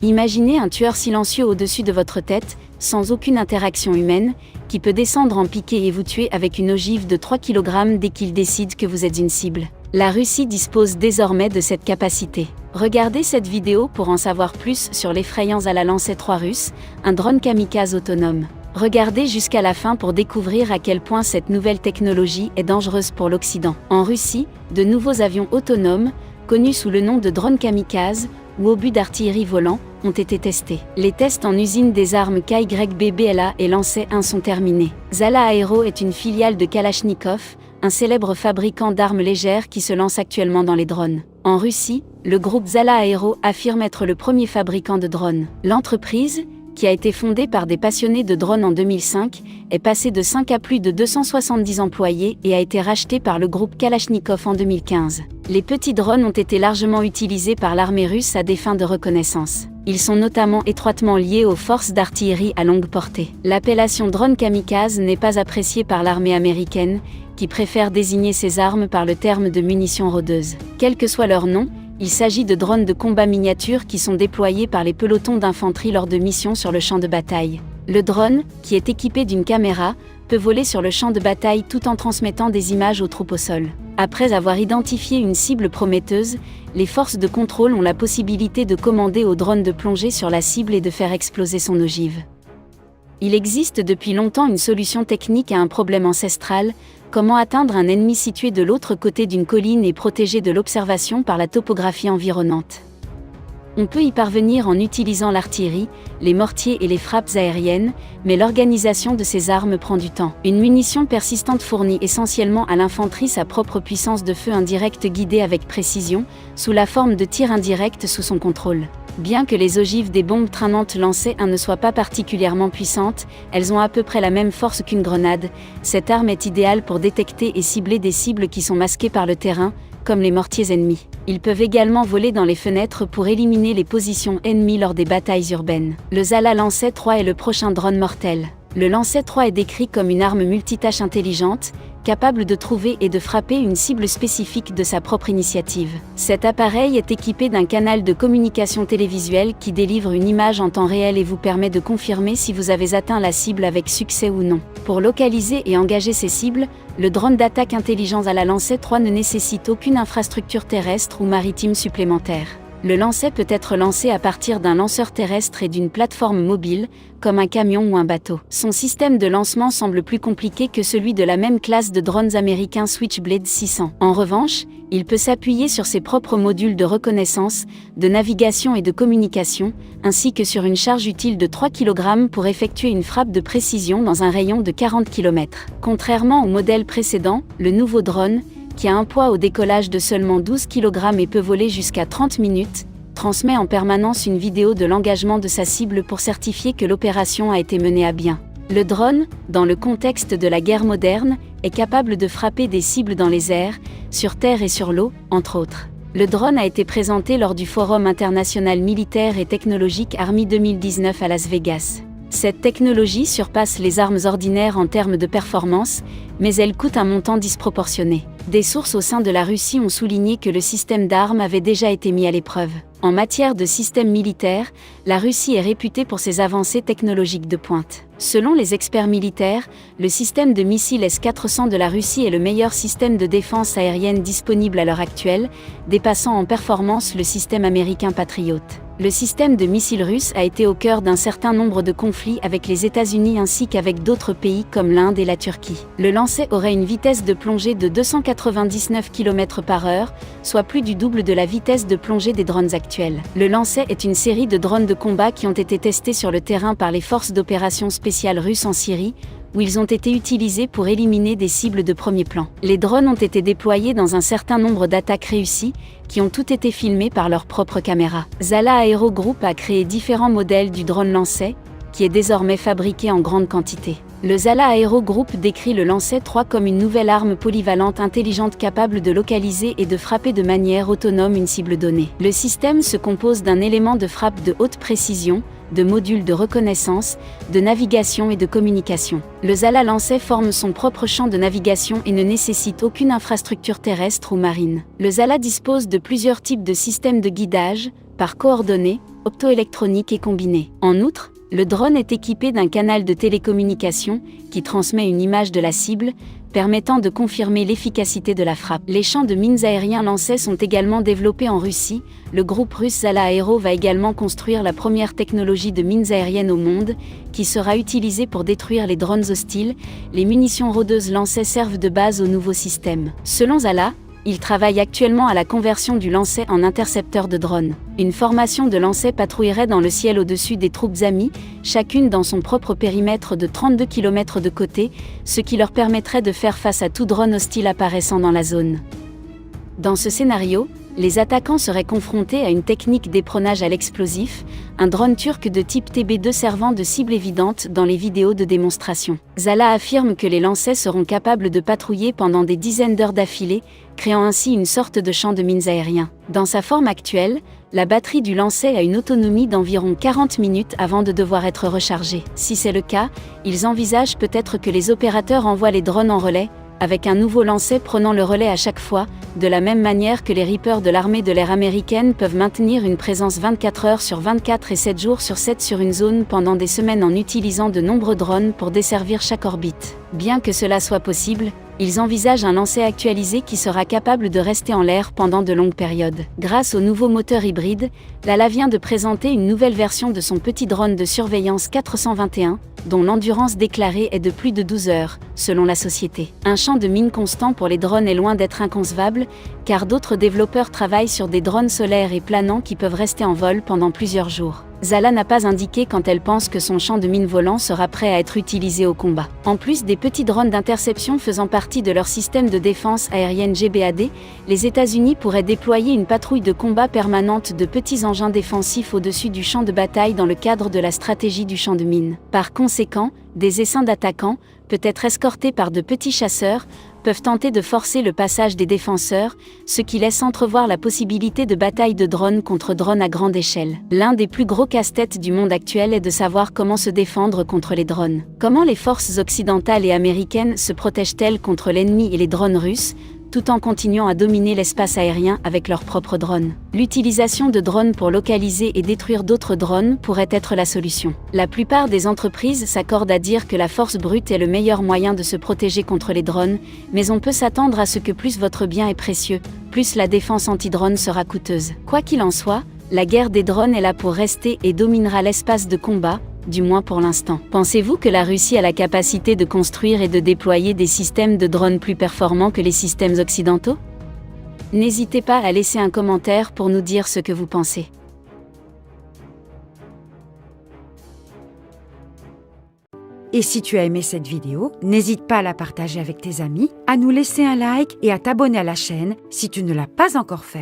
Imaginez un tueur silencieux au-dessus de votre tête, sans aucune interaction humaine, qui peut descendre en piqué et vous tuer avec une ogive de 3 kg dès qu'il décide que vous êtes une cible. La Russie dispose désormais de cette capacité. Regardez cette vidéo pour en savoir plus sur l'effrayant Zala Lancet 3 russe, un drone kamikaze autonome. Regardez jusqu'à la fin pour découvrir à quel point cette nouvelle technologie est dangereuse pour l'Occident. En Russie, de nouveaux avions autonomes, connus sous le nom de drones kamikazes, ou obus d'artillerie volant, ont été testés. Les tests en usine des armes KYBBLA et Lancet 1 sont terminés. Zala Aero est une filiale de Kalachnikov, un célèbre fabricant d'armes légères qui se lance actuellement dans les drones. En Russie, le groupe Zala Aero affirme être le premier fabricant de drones. L'entreprise, qui a été fondée par des passionnés de drones en 2005, est passée de 5 à plus de 270 employés et a été rachetée par le groupe Kalachnikov en 2015. Les petits drones ont été largement utilisés par l'armée russe à des fins de reconnaissance. Ils sont notamment étroitement liés aux forces d'artillerie à longue portée. L'appellation drone kamikaze n'est pas appréciée par l'armée américaine, qui préfère désigner ces armes par le terme de munitions rôdeuses. Quel que soit leur nom, il s'agit de drones de combat miniatures qui sont déployés par les pelotons d'infanterie lors de missions sur le champ de bataille. Le drone, qui est équipé d'une caméra, peut voler sur le champ de bataille tout en transmettant des images aux troupes au sol. Après avoir identifié une cible prometteuse, les forces de contrôle ont la possibilité de commander au drone de plonger sur la cible et de faire exploser son ogive. Il existe depuis longtemps une solution technique à un problème ancestral: comment atteindre un ennemi situé de l'autre côté d'une colline et protégé de l'observation par la topographie environnante. On peut y parvenir en utilisant l'artillerie, les mortiers et les frappes aériennes, mais l'organisation de ces armes prend du temps. Une munition persistante fournit essentiellement à l'infanterie sa propre puissance de feu indirecte guidée avec précision, sous la forme de tirs indirects sous son contrôle. Bien que les ogives des bombes traînantes Lancet 1 ne soient pas particulièrement puissantes, elles ont à peu près la même force qu'une grenade. Cette arme est idéale pour détecter et cibler des cibles qui sont masquées par le terrain, comme les mortiers ennemis. Ils peuvent également voler dans les fenêtres pour éliminer les positions ennemies lors des batailles urbaines. Le Zala Lancet 3 est le prochain drone mortel. Le Lancet 3 est décrit comme une arme multitâche intelligente, capable de trouver et de frapper une cible spécifique de sa propre initiative. Cet appareil est équipé d'un canal de communication télévisuelle qui délivre une image en temps réel et vous permet de confirmer si vous avez atteint la cible avec succès ou non. Pour localiser et engager ces cibles, le drone d'attaque intelligent Zala Lancet 3 ne nécessite aucune infrastructure terrestre ou maritime supplémentaire. Le Lancet peut être lancé à partir d'un lanceur terrestre et d'une plateforme mobile, comme un camion ou un bateau. Son système de lancement semble plus compliqué que celui de la même classe de drones américains Switchblade 600. En revanche, il peut s'appuyer sur ses propres modules de reconnaissance, de navigation et de communication, ainsi que sur une charge utile de 3 kg pour effectuer une frappe de précision dans un rayon de 40 km. Contrairement au modèle précédent, le nouveau drone, qui a un poids au décollage de seulement 12 kg et peut voler jusqu'à 30 minutes, transmet en permanence une vidéo de l'engagement de sa cible pour certifier que l'opération a été menée à bien. Le drone, dans le contexte de la guerre moderne, est capable de frapper des cibles dans les airs, sur terre et sur l'eau, entre autres. Le drone a été présenté lors du Forum international militaire et technologique Army 2019 à Las Vegas. Cette technologie surpasse les armes ordinaires en termes de performance, mais elle coûte un montant disproportionné. Des sources au sein de la Russie ont souligné que le système d'armes avait déjà été mis à l'épreuve. En matière de système militaire, la Russie est réputée pour ses avancées technologiques de pointe. Selon les experts militaires, le système de missiles S-400 de la Russie est le meilleur système de défense aérienne disponible à l'heure actuelle, dépassant en performance le système américain Patriot. Le système de missiles russe a été au cœur d'un certain nombre de conflits avec les États-Unis ainsi qu'avec d'autres pays comme l'Inde et la Turquie. Le Lancet aurait une vitesse de plongée de 299 km/h, soit plus du double de la vitesse de plongée des drones actuels. Le Lancet est une série de drones de combat qui ont été testés sur le terrain par les forces d'opération spéciales russes en Syrie, où ils ont été utilisés pour éliminer des cibles de premier plan. Les drones ont été déployés dans un certain nombre d'attaques réussies, qui ont toutes été filmées par leurs propres caméras. Zala Aero Group a créé différents modèles du drone Lancet, qui est désormais fabriqué en grande quantité. Le Zala Aero Group décrit le Lancet 3 comme une nouvelle arme polyvalente intelligente capable de localiser et de frapper de manière autonome une cible donnée. Le système se compose d'un élément de frappe de haute précision, de modules de reconnaissance, de navigation et de communication. Le Zala Lancet forme son propre champ de navigation et ne nécessite aucune infrastructure terrestre ou marine. Le Zala dispose de plusieurs types de systèmes de guidage, par coordonnées, optoélectronique et combinée. En outre, le drone est équipé d'un canal de télécommunication qui transmet une image de la cible, permettant de confirmer l'efficacité de la frappe. Les champs de mines aériens lancés sont également développés en Russie. Le groupe russe Zala Aero va également construire la première technologie de mines aériennes au monde, qui sera utilisée pour détruire les drones hostiles. Les munitions rôdeuses lancées servent de base au nouveau système. Selon Zala, il travaille actuellement à la conversion du lancer en intercepteur de drones. Une formation de lancers patrouillerait dans le ciel au-dessus des troupes amies, chacune dans son propre périmètre de 32 km de côté, ce qui leur permettrait de faire face à tout drone hostile apparaissant dans la zone. Dans ce scénario, les attaquants seraient confrontés à une technique d'éperonage à l'explosif, un drone turc de type TB2 servant de cible évidente dans les vidéos de démonstration. Zala affirme que les lancers seront capables de patrouiller pendant des dizaines d'heures d'affilée, créant ainsi une sorte de champ de mines aérien. Dans sa forme actuelle, la batterie du lancer a une autonomie d'environ 40 minutes avant de devoir être rechargée. Si c'est le cas, ils envisagent peut-être que les opérateurs envoient les drones en relais, avec un nouveau lancer prenant le relais à chaque fois, de la même manière que les Reapers de l'armée de l'air américaine peuvent maintenir une présence 24 heures sur 24 et 7 jours sur 7 sur une zone pendant des semaines en utilisant de nombreux drones pour desservir chaque orbite. Bien que cela soit possible, ils envisagent un lancer actualisé qui sera capable de rester en l'air pendant de longues périodes. Grâce au nouveau moteur hybride, Lala vient de présenter une nouvelle version de son petit drone de surveillance 421, dont l'endurance déclarée est de plus de 12 heures, selon la société. Un champ de mine constant pour les drones est loin d'être inconcevable, car d'autres développeurs travaillent sur des drones solaires et planants qui peuvent rester en vol pendant plusieurs jours. Zala n'a pas indiqué quand elle pense que son champ de mine volant sera prêt à être utilisé au combat. En plus des petits drones d'interception faisant partie de leur système de défense aérienne GBAD, les États-Unis pourraient déployer une patrouille de combat permanente de petits engins défensifs au-dessus du champ de bataille dans le cadre de la stratégie du champ de mine. Par conséquent, des essaims d'attaquants, peut-être escortés par de petits chasseurs, peuvent tenter de forcer le passage des défenseurs, ce qui laisse entrevoir la possibilité de batailles de drones contre drones à grande échelle. L'un des plus gros casse-têtes du monde actuel est de savoir comment se défendre contre les drones. Comment les forces occidentales et américaines se protègent-elles contre l'ennemi et les drones russes, tout en continuant à dominer l'espace aérien avec leurs propres drones. L'utilisation de drones pour localiser et détruire d'autres drones pourrait être la solution. La plupart des entreprises s'accordent à dire que la force brute est le meilleur moyen de se protéger contre les drones, mais on peut s'attendre à ce que plus votre bien est précieux, plus la défense anti-drone sera coûteuse. Quoi qu'il en soit, la guerre des drones est là pour rester et dominera l'espace de combat, du moins pour l'instant. Pensez-vous que la Russie a la capacité de construire et de déployer des systèmes de drones plus performants que les systèmes occidentaux? N'hésitez pas à laisser un commentaire pour nous dire ce que vous pensez. Et si tu as aimé cette vidéo, n'hésite pas à la partager avec tes amis, à nous laisser un like et à t'abonner à la chaîne si tu ne l'as pas encore fait.